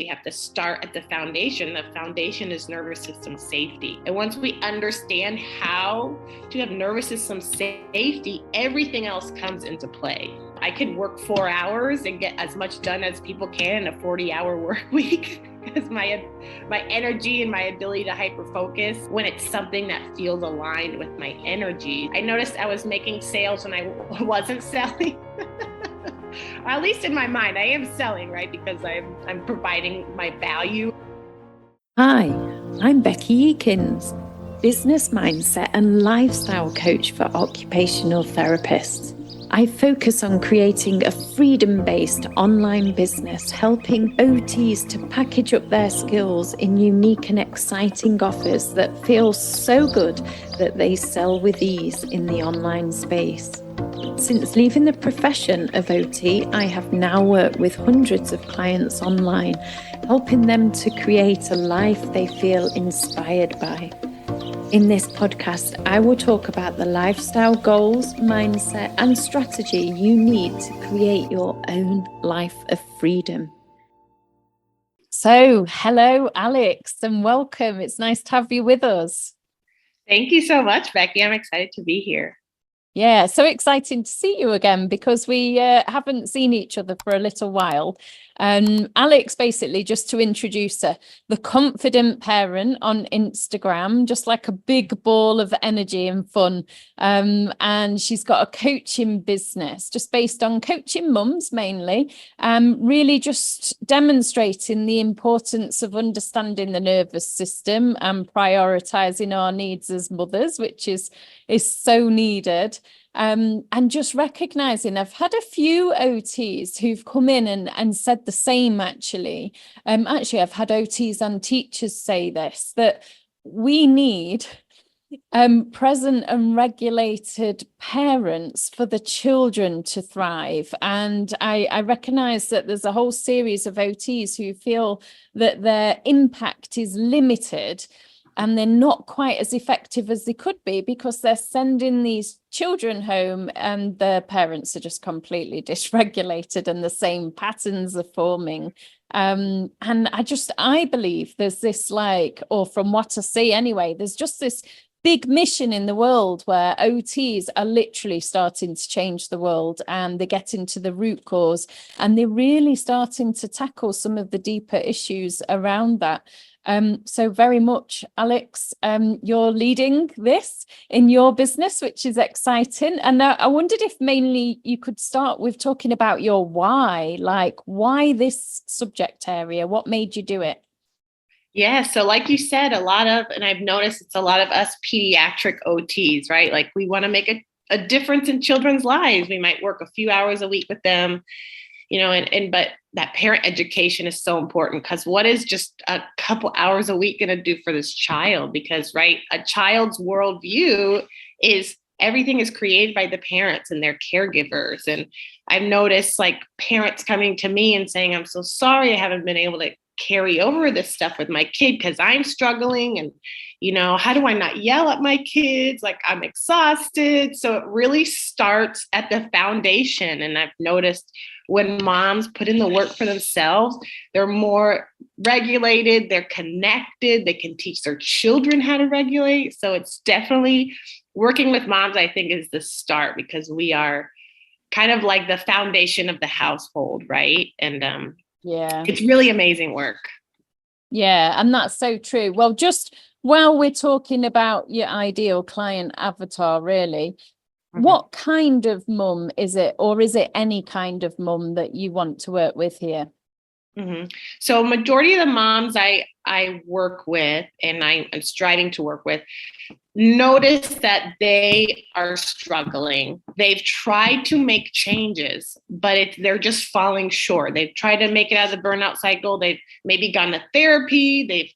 We have to start at the foundation. The foundation is nervous system safety. And once we understand how to have nervous system safety, everything else comes into play. I could work 4 hours and get as much done as people can in a 40-hour work week because my energy and my ability to hyper-focus when it's something that feels aligned with my energy. I noticed I was making sales when I wasn't selling. Or at least in my mind, I am selling, right? Because I'm providing my value. Hi, I'm Becky Eakins, business mindset and lifestyle coach for occupational therapists. I focus on creating a freedom-based online business, helping OTs to package up their skills in unique and exciting offers that feel so good that they sell with ease in the online space. Since leaving the profession of OT, I have now worked with hundreds of clients online, helping them to create a life they feel inspired by. In this podcast, I will talk about the lifestyle goals, mindset, and strategy you need to create your own life of freedom. So, hello, Alex, and welcome. It's nice to have you with us. Thank you so much, Becky. I'm excited to be here. Yeah, so exciting to see you again because we haven't seen each other for a little while. Alex, basically, just to introduce her, the confident parent on Instagram, just like a big ball of energy and fun. And she's got a coaching business just based on coaching mums mainly, really just demonstrating the importance of understanding the nervous system and prioritizing our needs as mothers, which is so needed. And just recognizing I've had a few OTs who've come in and said the same actually. I've had OTs and teachers say this, that we need present and regulated parents for the children to thrive. And I recognize that there's a whole series of OTs who feel that their impact is limited and they're not quite as effective as they could be because they're sending these children home and their parents are just completely dysregulated and the same patterns are forming. And I believe there's this or from what I see anyway, there's just this big mission in the world where OTs are literally starting to change the world and they get into the root cause and they're really starting to tackle some of the deeper issues around that. So very much, Alex, you're leading this in your business, which is exciting. And I wondered if mainly you could start with talking about your why, like why this subject area, what made you do it? Yeah, so like you said, and I've noticed it's a lot of us pediatric OTs, right? Like we want to make a difference in children's lives. We might work a few hours a week with them, but that parent education is so important because what is just a couple hours a week going to do for this child? Because, right, a child's worldview is everything is created by the parents and their caregivers. And I've noticed like parents coming to me and saying, I'm so sorry I haven't been able to carry over this stuff with my kid because I'm struggling. And, how do I not yell at my kids? Like I'm exhausted. So it really starts at the foundation. And I've noticed when moms put in the work for themselves, they're more regulated, they're connected, they can teach their children how to regulate. So it's definitely working with moms, I think, is the start because we are kind of like the foundation of the household, right? And yeah, it's really amazing work. Yeah, and that's so true. Well, just while we're talking about your ideal client avatar, really, what kind of mum is it, or is it any kind of mum that you want to work with here? So majority of the moms I work with and I'm striving to work with notice that they are struggling. They've tried to make changes, but they're just falling short. They've tried to make it out of the burnout cycle. They've maybe gone to therapy. They've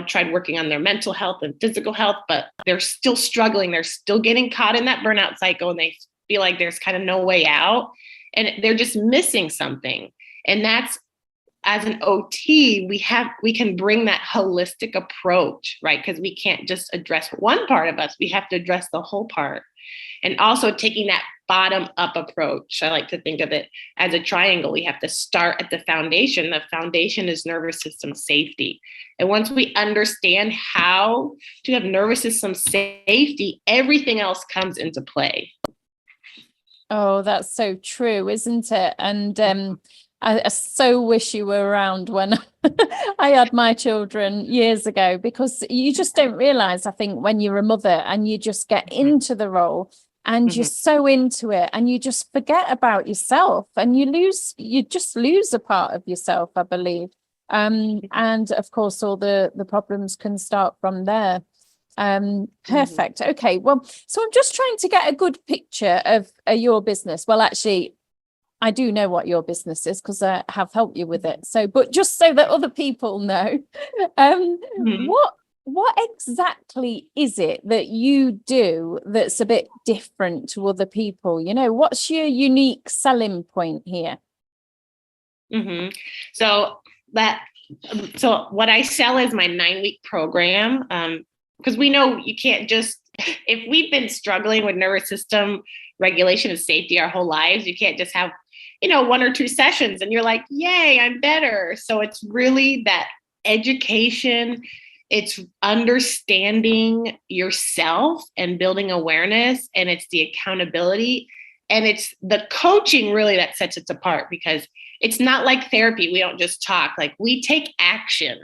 tried working on their mental health and physical health, but they're still struggling. They're still getting caught in that burnout cycle and they feel like there's kind of no way out and they're just missing something. And that's, as an OT, we can bring that holistic approach, right? Because we can't just address one part of us. We have to address the whole part. And also taking that bottom up approach. I like to think of it as a triangle. We have to start at the foundation. The foundation is nervous system safety. And once we understand how to have nervous system safety, everything else comes into play. Oh, that's so true, isn't it? And I so wish you were around when I had my children years ago, because you just don't realize, I think, when you're a mother and you just get into the role and you're so into it and you just forget about yourself and you just lose a part of yourself, I believe. And of course, all the problems can start from there. Perfect. Okay. Well, so I'm just trying to get a good picture of your business. Well, actually, I do know what your business is because I have helped you with it. So, but just so that other people know, what exactly is it that you do that's a bit different to other people? You know, what's your unique selling point here? So what I sell is my 9-week program. Because we know you can't just, if we've been struggling with nervous system regulation and safety our whole lives, you can't just have, 1 or 2 sessions and you're like, yay, I'm better. So it's really that education, it's understanding yourself and building awareness, and it's the accountability, and it's the coaching really that sets it apart, because it's not like therapy. We don't just talk, like we take action.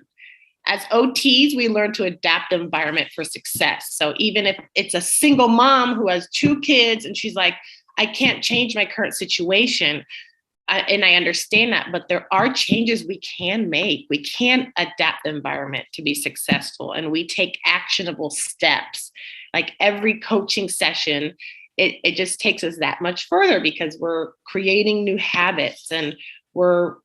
As OTs, we learn to adapt the environment for success. So even if it's a single mom who has 2 kids and she's like, I can't change my current situation, and I understand that, but there are changes we can make. We can adapt the environment to be successful, and we take actionable steps. Like every coaching session, it just takes us that much further, because we're creating new habits and we're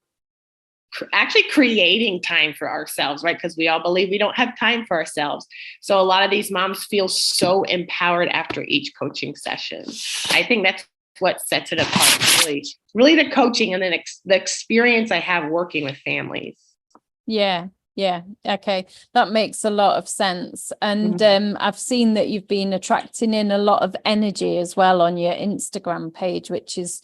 actually creating time for ourselves, right? Because we all believe we don't have time for ourselves. So a lot of these moms feel so empowered after each coaching session. I think that's what sets it apart, really the coaching, and then the experience I have working with families. Yeah. Okay. That makes a lot of sense. And I've seen that you've been attracting in a lot of energy as well on your Instagram page, which is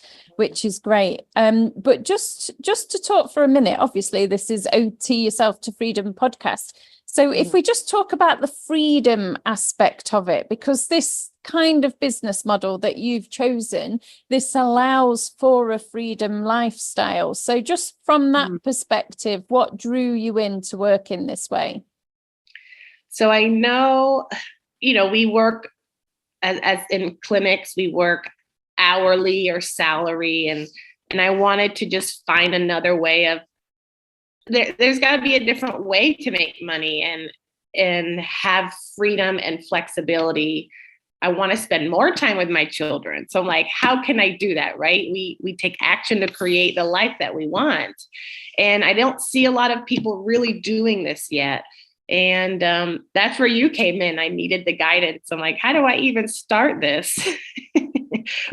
great. But just to talk for a minute, obviously this is OT Yourself to Freedom podcast. So if we just talk about the freedom aspect of it, because this kind of business model that you've chosen, this allows for a freedom lifestyle. So just from that perspective, what drew you in to work in this way? So I know, we work as in clinics, we work hourly or salary, and I wanted to just find another way of, there's got to be a different way to make money and have freedom and flexibility. I want to spend more time with my children. So I'm like, how can I do that, right? We take action to create the life that we want. And I don't see a lot of people really doing this yet. And that's where you came in. I needed the guidance. I'm like, how do I even start this?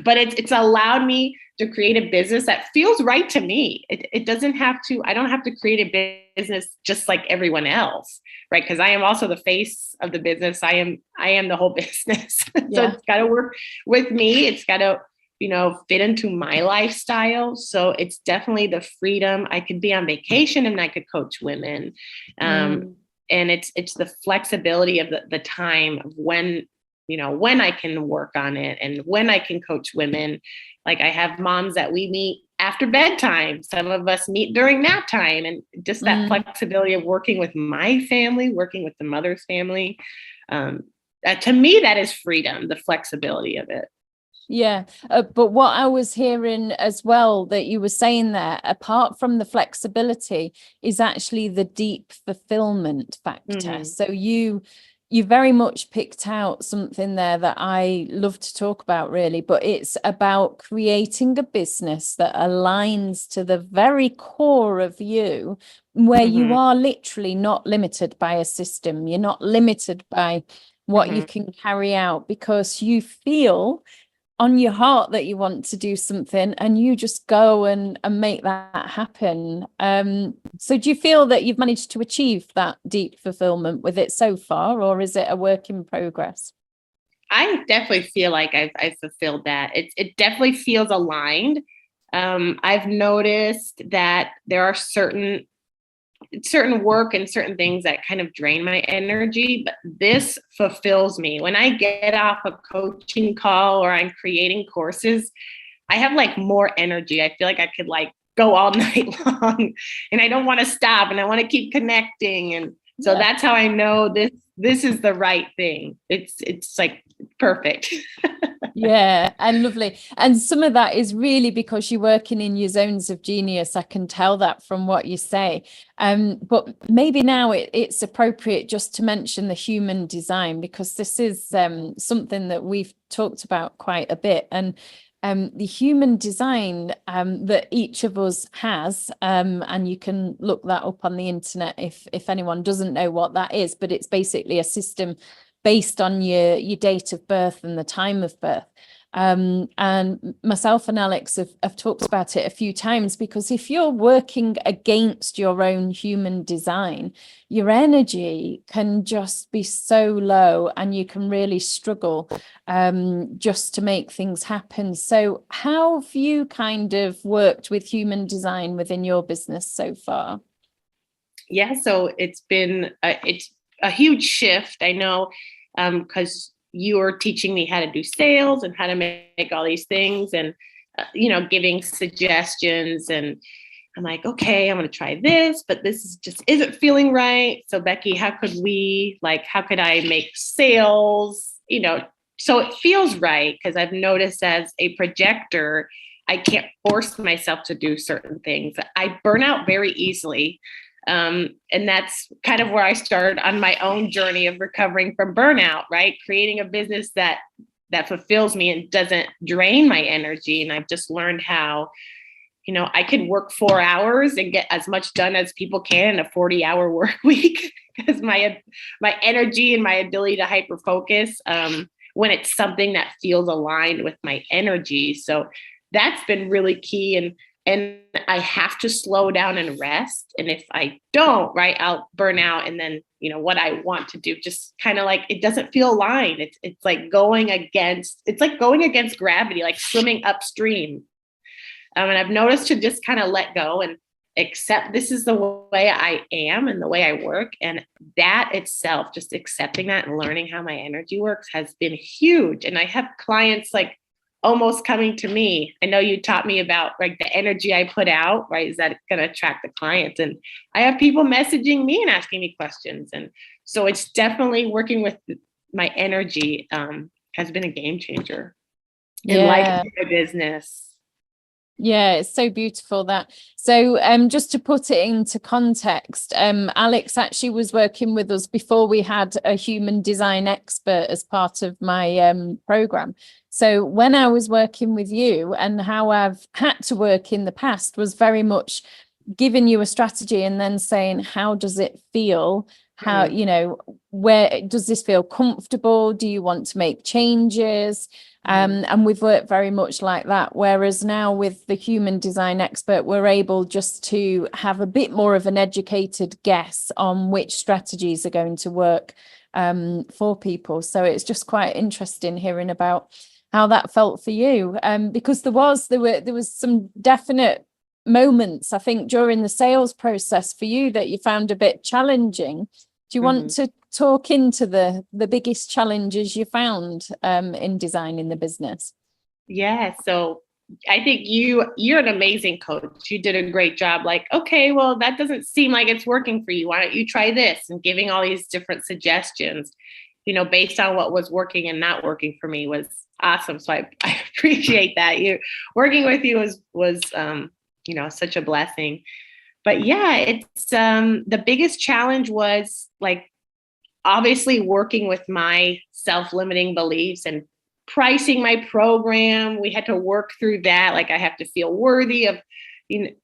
But it's allowed me to create a business that feels right to me. It doesn't have to, I don't have to create a business just like everyone else, right? Because I am also the face of the business. I am the whole business. So it's got to work with me. It's got to, fit into my lifestyle. So it's definitely the freedom. I could be on vacation and I could coach women. And it's the flexibility of the time of when I can work on it and when I can coach women. Like I have moms that we meet after bedtime. Some of us meet during nap time, and just that flexibility of working with my family, working with the mother's family. To me, that is freedom, the flexibility of it. Yeah. But what I was hearing as well that you were saying there, apart from the flexibility, is actually the deep fulfillment factor. So you very much picked out something there that I love to talk about, really, but it's about creating a business that aligns to the very core of you, where you are literally not limited by a system. You're not limited by what you can carry out, because you feel on your heart that you want to do something and you just go and make that happen. So do you feel that you've managed to achieve that deep fulfillment with it so far, or is it a work in progress? I definitely feel like I've fulfilled that. It definitely feels aligned. I've noticed that there are certain work and certain things that kind of drain my energy, but this fulfills me. When I get off a coaching call or I'm creating courses, I have like more energy. I feel like I could like go all night long and I don't want to stop and I want to keep connecting. And so Yeah. that's how I know this is the right thing. It's like perfect. Yeah, and lovely. And some of that is really because you're working in your zones of genius. I can tell that from what you say. But maybe now it's appropriate just to mention the human design, because this is something that we've talked about quite a bit. And the human design that each of us has, and you can look that up on the internet if anyone doesn't know what that is, but it's basically a system based on your date of birth and the time of birth. And myself and Alex have talked about it a few times, because if you're working against your own human design, your energy can just be so low and you can really struggle just to make things happen. So how have you kind of worked with human design within your business so far? Yeah, so it's been it's a huge shift. I know because you were teaching me how to do sales and how to make all these things, and giving suggestions. And I'm like, okay, I'm going to try this, but this is just isn't feeling right. So Becky, how could I make sales? So it feels right, because I've noticed as a projector, I can't force myself to do certain things. I burn out very easily. And that's kind of where I started on my own journey of recovering from burnout, right? Creating a business that fulfills me and doesn't drain my energy. And I've just learned how, I could work 4 hours and get as much done as people can in a 40-hour work week, because my energy and my ability to hyper focus when it's something that feels aligned with my energy. So that's been really key. And I have to slow down and rest. And if I don't, right, I'll burn out. And then, what I want to do just kind of like, it doesn't feel aligned. It's like going against gravity, like swimming upstream. And I've noticed to just kind of let go and accept this is the way I am and the way I work. And that itself, just accepting that and learning how my energy works, has been huge. And I have clients like almost coming to me. I know you taught me about like the energy I put out, right? Is that going to attract the clients? And I have people messaging me and asking me questions. And so it's definitely working with my energy has been a game changer in life and my business. Yeah, it's so beautiful that. So just to put it into context, Alex actually was working with us before we had a human design expert as part of my program. So when I was working with you, and how I've had to work in the past, was very much giving you a strategy and then saying, how does it feel? How, where does this feel comfortable? Do you want to make changes? And we've worked very much like that. Whereas now with the human design expert, we're able just to have a bit more of an educated guess on which strategies are going to work for people. So it's just quite interesting hearing about how that felt for you, because there was some definite moments, I think, during the sales process for you that you found a bit challenging. Do you want to talk into the biggest challenges you found in designing the business? Yeah. So I think you're an amazing coach. You did a great job. Like, okay, well, that doesn't seem like it's working for you. Why don't you try this? And giving all these different suggestions, based on what was working and not working for me, was awesome. So I appreciate that. Working with you was such a blessing. But yeah, it's the biggest challenge was like obviously working with my self-limiting beliefs and pricing my program. We had to work through that. Like I have to feel worthy of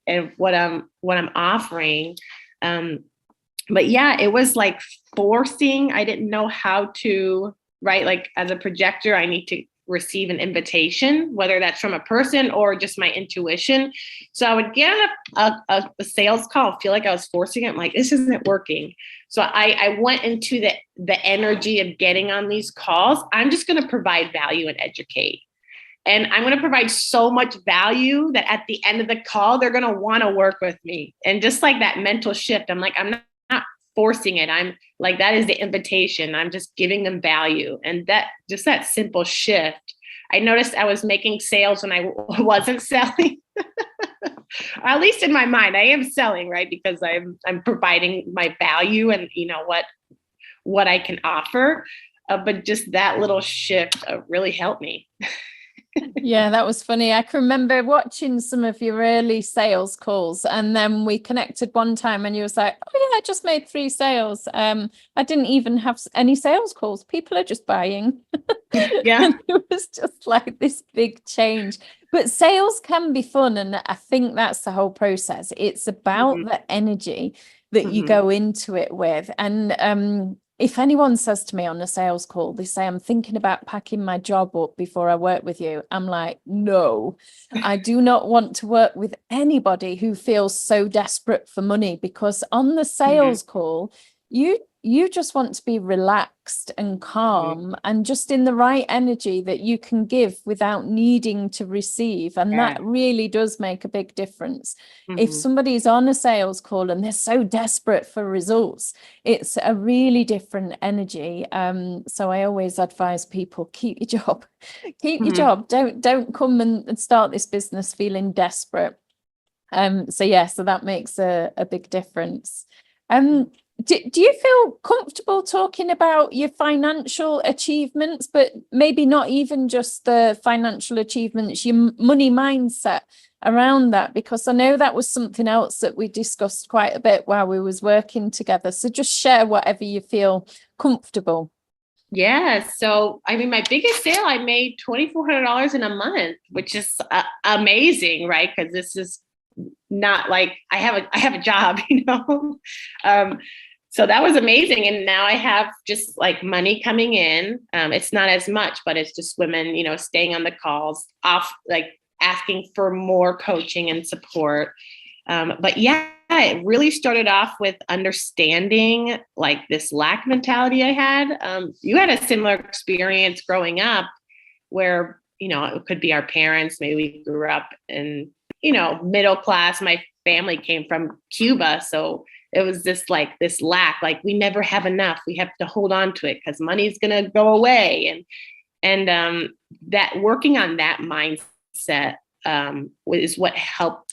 of what I'm offering. But yeah, it was like forcing. I didn't know how to, right? Like as a projector, I need to receive an invitation, whether that's from a person or just my intuition. So I would get a sales call, feel like I was forcing it. I'm like, this isn't working. So I went into the energy of getting on these calls. I'm just going to provide value and educate. And I'm going to provide so much value that at the end of the call, they're going to want to work with me. And just like that mental shift, I'm like, I'm not forcing it. I'm like, that is the invitation. I'm just giving them value. And that simple shift, I noticed I was making sales when I wasn't selling. At least in my mind, I am selling, right? Because I'm providing my value and what I can offer. But just that little shift really helped me. Yeah, that was funny. I can remember watching some of your early sales calls, and then we connected one time and you was like, oh yeah, I just made 3 sales. I didn't even have any sales calls. People are just buying. Yeah. And it was just like this big change. But sales can be fun. And I think that's the whole process. It's about the energy that you go into it with. And if anyone says to me on a sales call, they say, I'm thinking about packing my job up before I work with you. I'm like, no, I do not want to work with anybody who feels so desperate for money, because on the sales call, you just want to be relaxed and calm and just in the right energy that you can give without needing to receive. And that really does make a big difference. If somebody's on a sales call and they're so desperate for results, it's a really different energy. So I always advise people, keep your job, keep your job. Don't come and start this business feeling desperate. So that makes a big difference. Do you feel comfortable talking about your financial achievements, but maybe not even just the financial achievements, your money mindset around that? Because I know that was something else that we discussed quite a bit while we was working together. So just share whatever you feel comfortable. Yeah. So, I mean, my biggest sale, I made $2,400 in a month, which is amazing, right? Because this is not like I have a job, so that was amazing. And now I have just like money coming in. It's not as much, but it's just women, staying on the calls, like asking for more coaching and support. But yeah, it really started off with understanding like this lack mentality I had. You had a similar experience growing up where, it could be our parents. Maybe we grew up in, middle class. My family came from Cuba. So it was this lack, like we never have enough. We have to hold on to it because money's going to go away. And that working on that mindset is what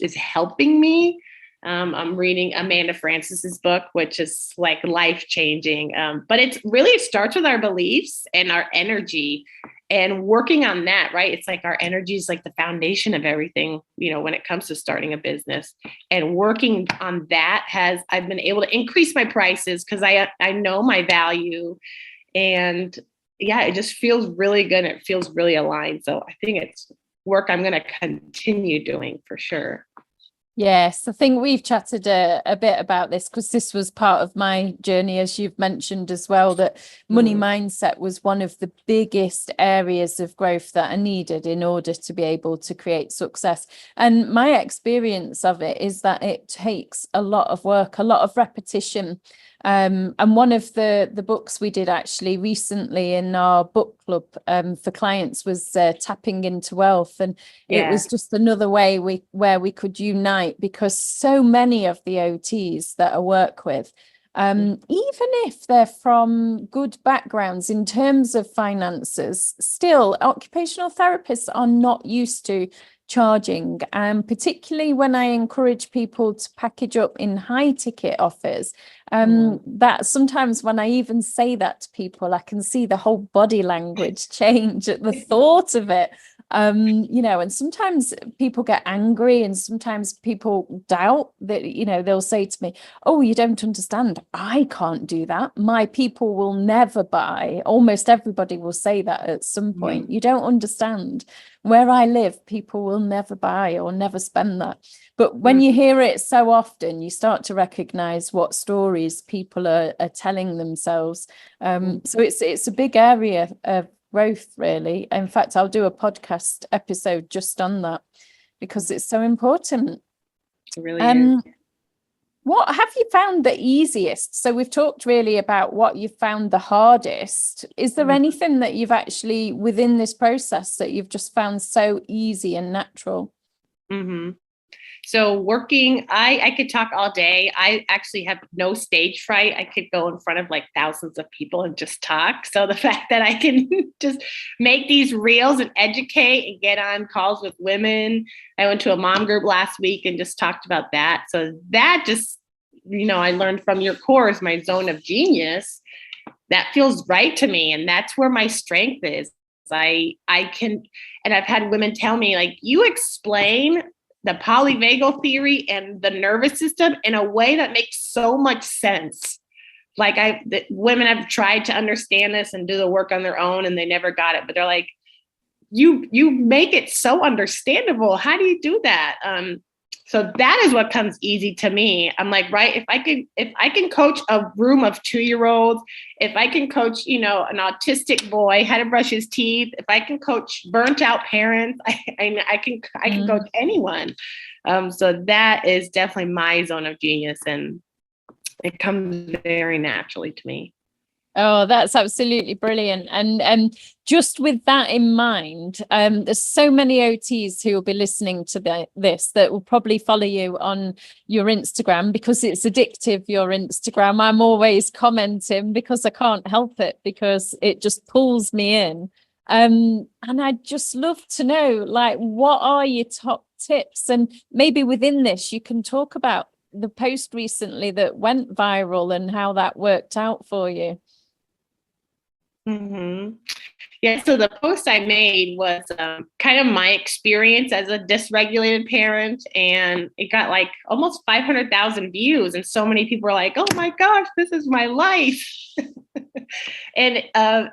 is helping me. I'm reading Amanda Francis's book, which is like life changing. But it starts with our beliefs and our energy. And working on that, right? It's like our energy is like the foundation of everything, when it comes to starting a business. And working on that I've been able to increase my prices because I know my value. And yeah, it just feels really good. It feels really aligned. So I think it's work I'm going to continue doing for sure. Yes, I think we've chatted a bit about this because this was part of my journey, as you've mentioned as well, that money mindset was one of the biggest areas of growth that I needed in order to be able to create success. And my experience of it is that it takes a lot of work, a lot of repetition. And one of the books we did actually recently in our book club for clients was Tapping into Wealth. And it was just another way where we could unite, because so many of the OTs that I work with, even if they're from good backgrounds in terms of finances, still occupational therapists are not used to charging, particularly when I encourage people to package up in high ticket offers. That sometimes when I even say that to people, I can see the whole body language change at the thought of it. And sometimes people get angry, and sometimes people doubt that, they'll say to me, oh, you don't understand. I can't do that. My people will never buy. Almost everybody will say that at some point. You don't understand. Where I live, people will never buy or never spend that. But when you hear it so often, you start to recognize what stories people are telling themselves. So it's a big area of growth, really. In fact, I'll do a podcast episode just on that because it's so important. It really is. What have you found the easiest? So we've talked really about what you found the hardest. Is there anything that you've actually within this process that you've just found so easy and natural? Mm-hmm. So working, I could talk all day. I actually have no stage fright. I could go in front of like thousands of people and just talk. So the fact that I can just make these reels and educate and get on calls with women. I went to a mom group last week and just talked about that. So that just, I learned from your course, my zone of genius, that feels right to me. And that's where my strength is. I can, and I've had women tell me, like, you explain the polyvagal theory and the nervous system in a way that makes so much sense. Like the women have tried to understand this and do the work on their own and they never got it, but they're like, you make it so understandable. How do you do that? So that is what comes easy to me. I'm like, right, if I can coach a room of 2-year-olds, if I can coach, an autistic boy how to brush his teeth, if I can coach burnt out parents, I can coach anyone. So that is definitely my zone of genius, and it comes very naturally to me. Oh, that's absolutely brilliant. And just with that in mind, there's so many OTs who will be listening to this that will probably follow you on your Instagram because it's addictive, your Instagram. I'm always commenting because I can't help it because it just pulls me in. And I'd just love to know, like, what are your top tips? And maybe within this, you can talk about the post recently that went viral and how that worked out for you. Mm-hmm. Yeah, so the post I made was kind of my experience as a dysregulated parent, and it got like almost 500,000 views, and so many people were like, "Oh my gosh, this is my life!" And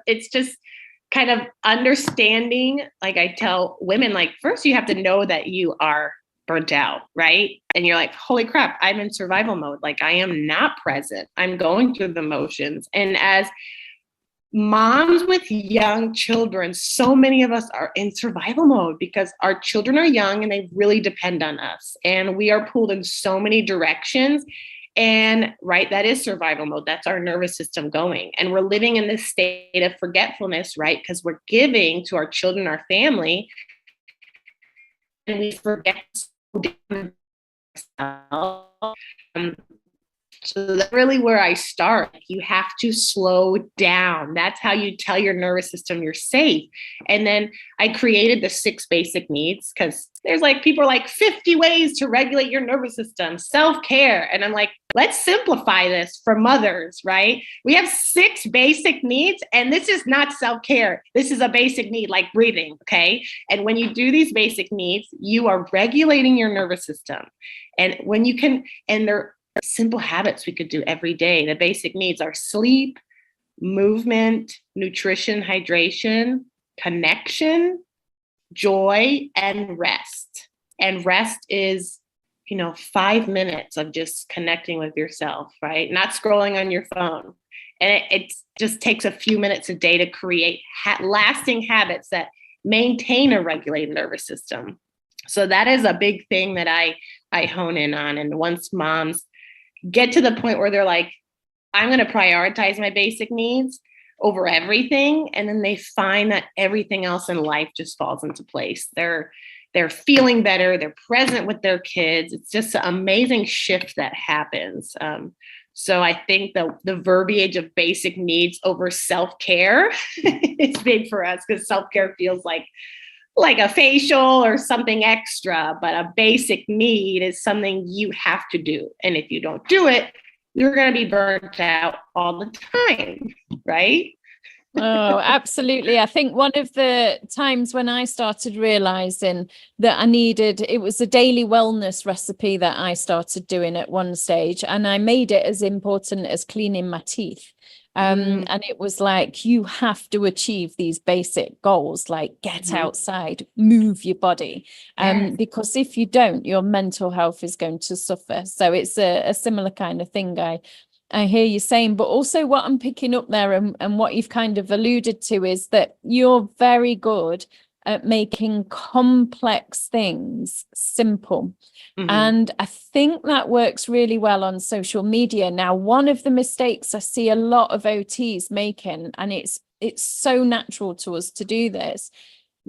it's just kind of understanding. Like I tell women, like, first you have to know that you are burnt out, right? And you're like, holy crap, I'm in survival mode. Like, I am not present. I'm going through the motions, and as moms with young children, so many of us are in survival mode because our children are young and they really depend on us. And we are pulled in so many directions. And right, that is survival mode. That's our nervous system going. And we're living in this state of forgetfulness, right? Because we're giving to our children, our family, and we forget to slow down. So that's really where I start. You have to slow down. That's how you tell your nervous system you're safe. And then I created the 6 basic needs because there's like people are like 50 ways to regulate your nervous system, self-care. And I'm like, let's simplify this for mothers, right? We have 6 basic needs, and this is not self-care. This is a basic need like breathing, okay? And when you do these basic needs, you are regulating your nervous system. And when you can, and they're simple habits we could do every day. The basic needs are sleep, movement, nutrition, hydration, connection, joy, and rest. And rest is, 5 minutes of just connecting with yourself, right? Not scrolling on your phone. And it just takes a few minutes a day to create lasting habits that maintain a regulated nervous system. So that is a big thing that I hone in on. And once moms get to the point where they're like, I'm going to prioritize my basic needs over everything. And then they find that everything else in life just falls into place. They're feeling better. They're present with their kids. It's just an amazing shift that happens. So I think the verbiage of basic needs over self-care is big for us because self-care feels like a facial or something extra, but a basic need is something you have to do. And if you don't do it, you're going to be burnt out all the time, right? Oh, absolutely. I think one of the times when I started realizing that it was a daily wellness recipe that I started doing at one stage, and I made it as important as cleaning my teeth. And it was like, you have to achieve these basic goals, like get outside, move your body. Because if you don't, your mental health is going to suffer. So it's a similar kind of thing I hear you saying, but also what I'm picking up there and what you've kind of alluded to is that you're very good at making complex things simple. Mm-hmm. And I think that works really well on social media. Now, one of the mistakes I see a lot of OTs making, and it's so natural to us to do this,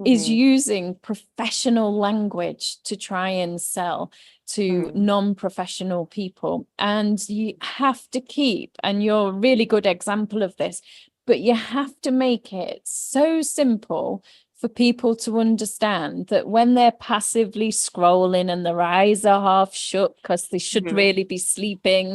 is using professional language to try and sell to non-professional people. And you have to keep, and you're a really good example of this, but you have to make it so simple for people to understand that when they're passively scrolling and their eyes are half shut because they should really be sleeping,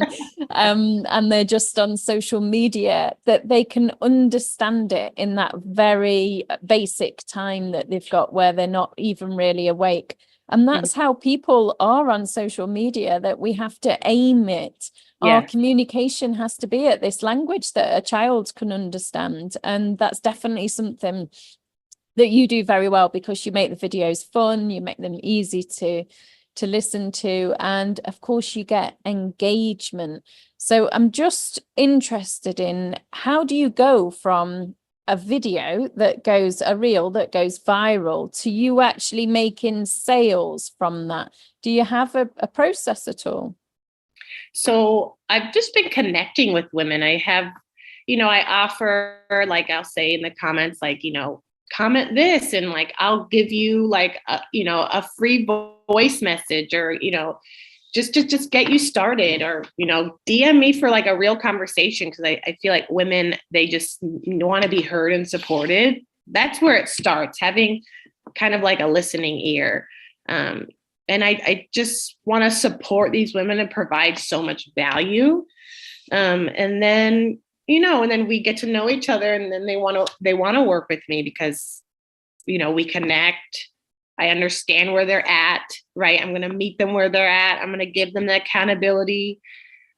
and they're just on social media, that they can understand it in that very basic time that they've got where they're not even really awake. And that's how people are on social media, that we have to aim it. Our communication has to be at this language that a child can understand. And that's definitely something that you do very well, because you make the videos fun, you make them easy to listen to, and of course you get engagement. So I'm just interested in, how do you go from a video that goes, a reel that goes viral, to you actually making sales from that? Do you have a process at all? So I've just been connecting with women. I have, I offer, like, I'll say in the comments, like, comment this, and like, I'll give you like, a free voice message, or, just get you started, or, DM me for like a real conversation. Cause I feel like women, they just want to be heard and supported. That's where it starts, having kind of like a listening ear. And I just want to support these women and provide so much value. And then, and then we get to know each other, and then they want to work with me because, we connect. I understand where they're at, right? I'm going to meet them where they're at. I'm going to give them the accountability,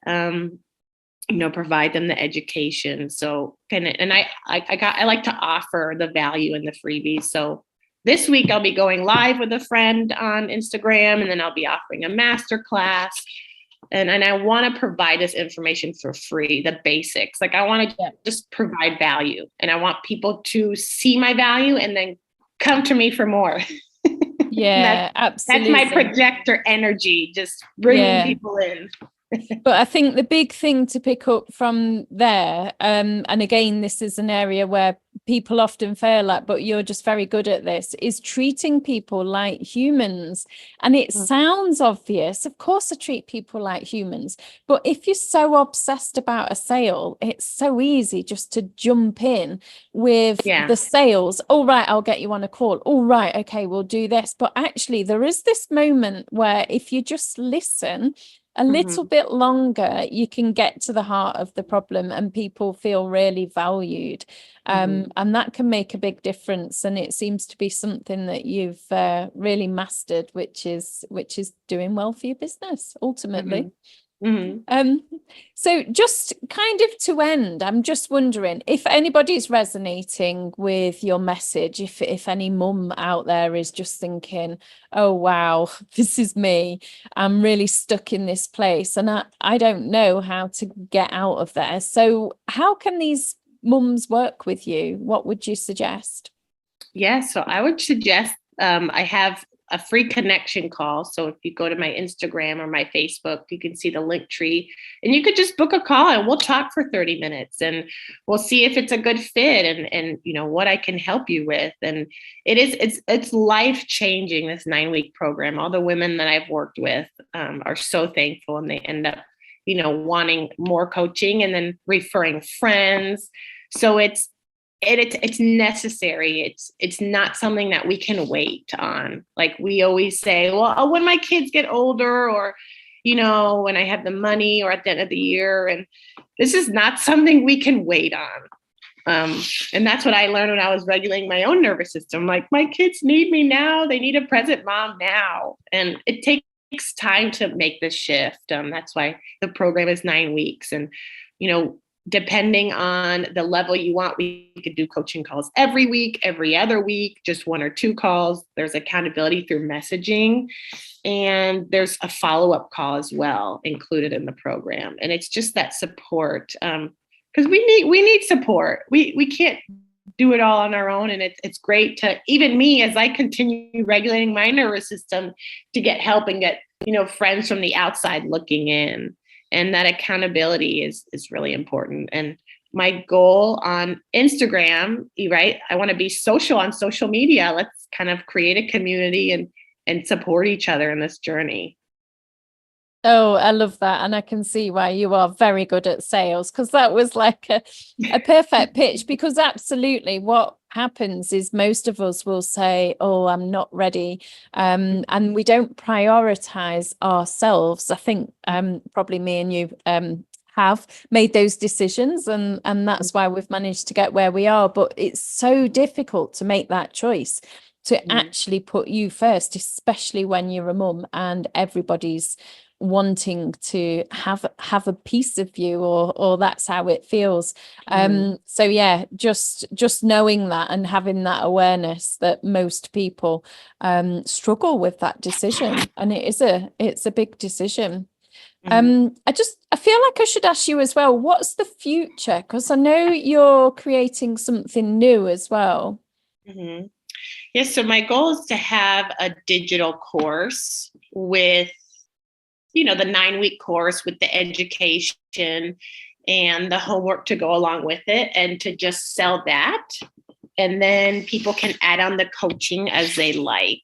provide them the education. So, and I like to offer the value and the freebies. So this week I'll be going live with a friend on Instagram, and then I'll be offering a masterclass. And I want to provide this information for free, the basics. Like, I want to just provide value, and I want people to see my value and then come to me for more. Yeah, absolutely. That's my projector energy, just bringing people in. But I think the big thing to pick up from there, and again, this is an area where people often fail at, but you're just very good at this, is treating people like humans. And it sounds obvious. Of course, I treat people like humans. But if you're so obsessed about a sale, it's so easy just to jump in with the sales. All right, I'll get you on a call. All right, okay, we'll do this. But actually, there is this moment where if you just listen a little bit longer, you can get to the heart of the problem, and people feel really valued. And that can make a big difference. And it seems to be something that you've really mastered, which is doing well for your business ultimately. So just kind of to end, I'm just wondering if anybody's resonating with your message, if any mum out there is just thinking, oh wow, this is me, I'm really stuck in this place and I don't know how to get out of there. So how can these mums work with you? What would you suggest? Yeah, so I would suggest, I have a free connection call. So if you go to my Instagram or my Facebook, you can see the link tree, and you could just book a call and we'll talk for 30 minutes and we'll see if it's a good fit and what I can help you with. And it's life changing, this 9-week program. All the women that I've worked with are so thankful, and they end up, wanting more coaching and then referring friends. So it's necessary. It's not something that we can wait on. Like we always say, well, when my kids get older, or, when I have the money, or at the end of the year. And this is not something we can wait on. And that's what I learned when I was regulating my own nervous system. Like, my kids need me now. They need a present mom now. And it takes time to make this shift. That's why the program is 9 weeks. And, depending on the level you want, we could do coaching calls every week, every other week, just 1 or 2 calls. There's accountability through messaging, and there's a follow-up call as well included in the program. And it's just that support, because we need support. We can't do it all on our own. And it's great to, even me, as I continue regulating my nervous system, to get help and get, friends from the outside looking in. And that accountability is really important. And my goal on Instagram, right? I want to be social on social media. Let's kind of create a community and support each other in this journey. Oh, I love that. And I can see why you are very good at sales, because that was like a perfect pitch. Because absolutely what happens is most of us will say, oh, I'm not ready. And we don't prioritize ourselves. I think probably me and you have made those decisions, and that's why we've managed to get where we are. But it's so difficult to make that choice, to actually put you first, especially when you're a mum and everybody's wanting to have a piece of you, or that's how it feels. So yeah, just knowing that and having that awareness that most people struggle with that decision, and it's a big decision. I feel like I should ask you as well, what's the future? Because I know you're creating something new as well. Yes, so my goal is to have a digital course with the 9-week course with the education and the homework to go along with it, and to just sell that. And then people can add on the coaching as they like,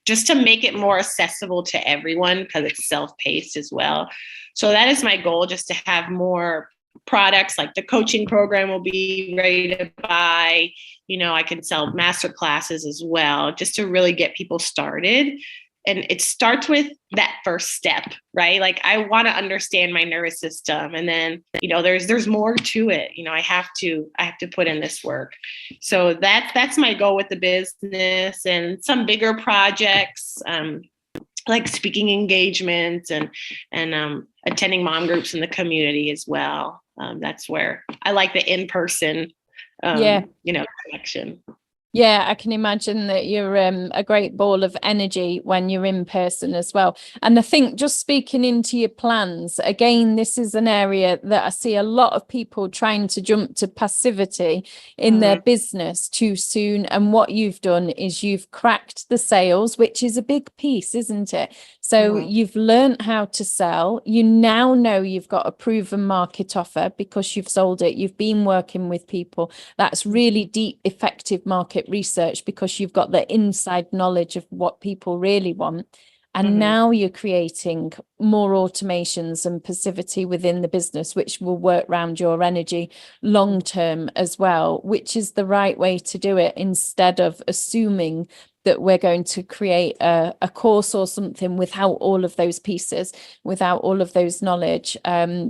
just to make it more accessible to everyone, because it's self-paced as well. So that is my goal, just to have more products. Like the coaching program will be ready to buy. I can sell master classes as well, just to really get people started. And it starts with that first step, right? Like, I want to understand my nervous system. And then, there's more to it. I have to put in this work. So that's my goal with the business, and some bigger projects, like speaking engagements and attending mom groups in the community as well. That's where I like the in-person, connection. Yeah, I can imagine that you're a great ball of energy when you're in person as well. And I think, just speaking into your plans, again, this is an area that I see a lot of people trying to jump to passivity in their business too soon. And what you've done is you've cracked the sales, which is a big piece, isn't it? So you've learned how to sell. You now know you've got a proven market offer because you've sold it. You've been working with people. That's really deep, effective market research, because you've got the inside knowledge of what people really want. And now you're creating more automations and passivity within the business, which will work around your energy long term as well, which is the right way to do it, instead of assuming that we're going to create a course or something without all of those pieces, without all of those knowledge,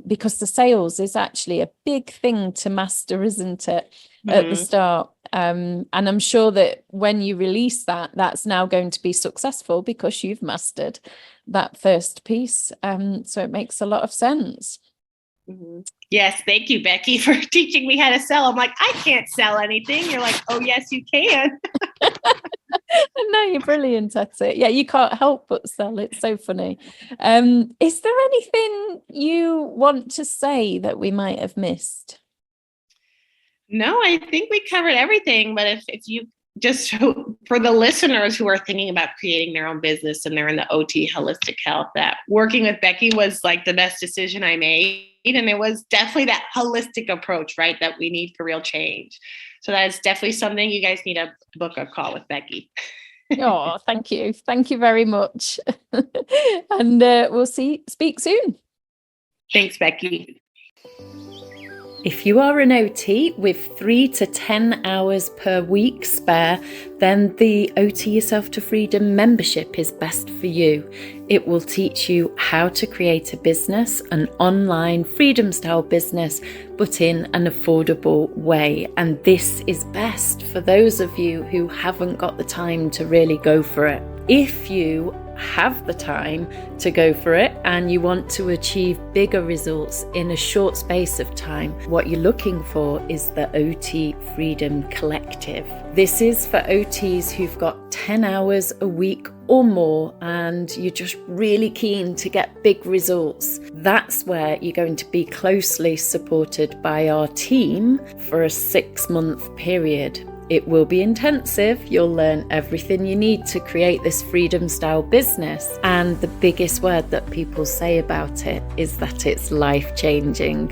because the sales is actually a big thing to master, isn't it, at the start? And I'm sure that when you release that, that's now going to be successful because you've mastered that first piece. So it makes a lot of sense. Yes, thank you, Becky, for teaching me how to sell. I'm like, I can't sell anything. You're like, oh, yes, you can. No, you're brilliant at it. Yeah, you can't help but sell. It's so funny. Is there anything you want to say that we might have missed? No, I think we covered everything. But if you just, for the listeners who are thinking about creating their own business and they're in the OT holistic health, that working with Becky was like the best decision I made. And it was definitely that holistic approach, right, that we need for real change. So that is definitely something you guys need to book a call with Becky. Oh, thank you. Thank you very much. And we'll speak soon. Thanks, Becky. If you are an OT with 3 to 10 hours per week spare, then the OT Yourself to Freedom membership is best for you. It will teach you how to create a business, an online freedom style business, but in an affordable way. And this is best for those of you who haven't got the time to really go for it. If you have the time to go for it and you want to achieve bigger results in a short space of time, what you're looking for is the OT Freedom Collective. This is for OTs who've got 10 hours a week or more and you're just really keen to get big results. That's where you're going to be closely supported by our team for a 6-month period. It will be intensive. You'll learn everything you need to create this freedom style business. And the biggest word that people say about it is that it's life-changing.